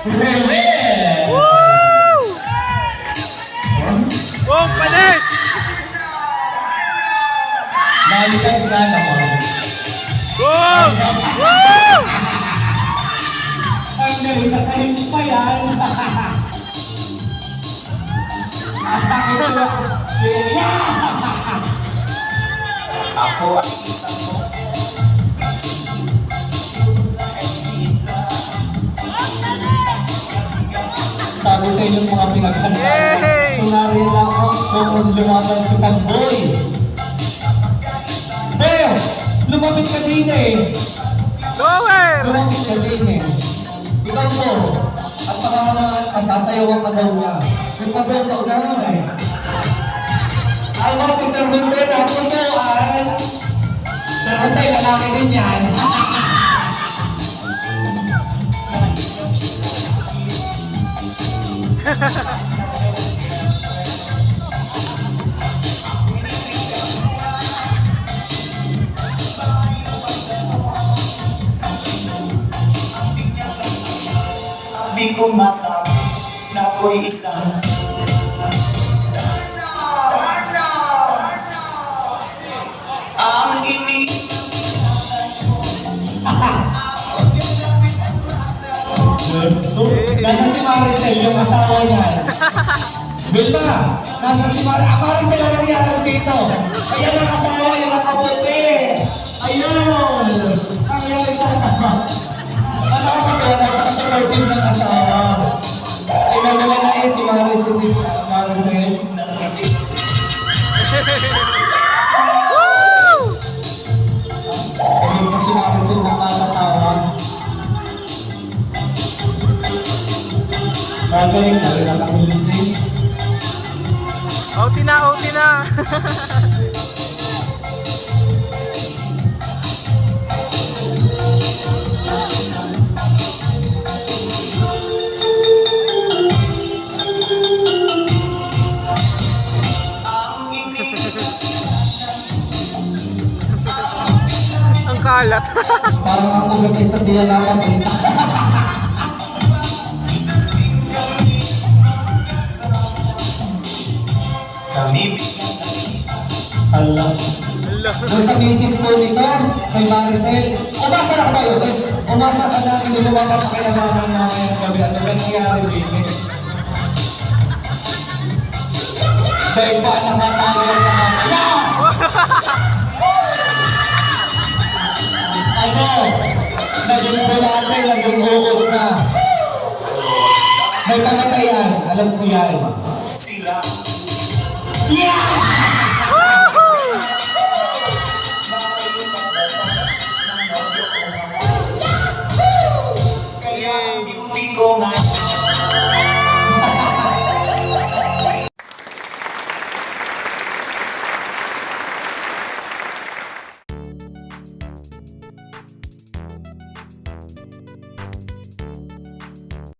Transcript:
Rewel! Woo! Oh, palit! Nalikan ka naman. Woo! Woo! Ang galing pa yan. Ako ang isang sabi sa inyong mga pinaghandaan. Yay! Tunari lang kung lumaban si Tanboy. Beo! Lumapit ka din eh. Lower! Lumapit ka din eh. Ikaw po. At kasasayawan ka daw niya. Yung ka daw sa unahan eh. Ano si Sir Jose na pusuan? Sir Jose, lalaki din yan. Di ko masabi na ako'y isang ang ini nasa si Maricel yung asawa niya. Vilma, nasa si Maricel ang nangyari dito. Kaya ng asawa yung nakabuti. Ayun! Ang nangyari sa asawa. Nakakatawa, napaka-supportive ng asawa. Ay, nawala na eh si Maricel. Woo! Ayun na si Maricel nakakatawa. Gagaling na rin ang listening. Outi na, outi na! Ang kalat. Parang ako gati sa tiyan natin. Hala. Doon sa misis ko nito, kay Maricel, umasa na kayo. Umasa ka na, hindi mo makapakinamaman namin sa gabi. Ano ba nangyari din? Dahil pa nakatagal na kami. Ano? Naging bulate, naging uod na. May kamatayan, alas mo yan. Sila. Yeah!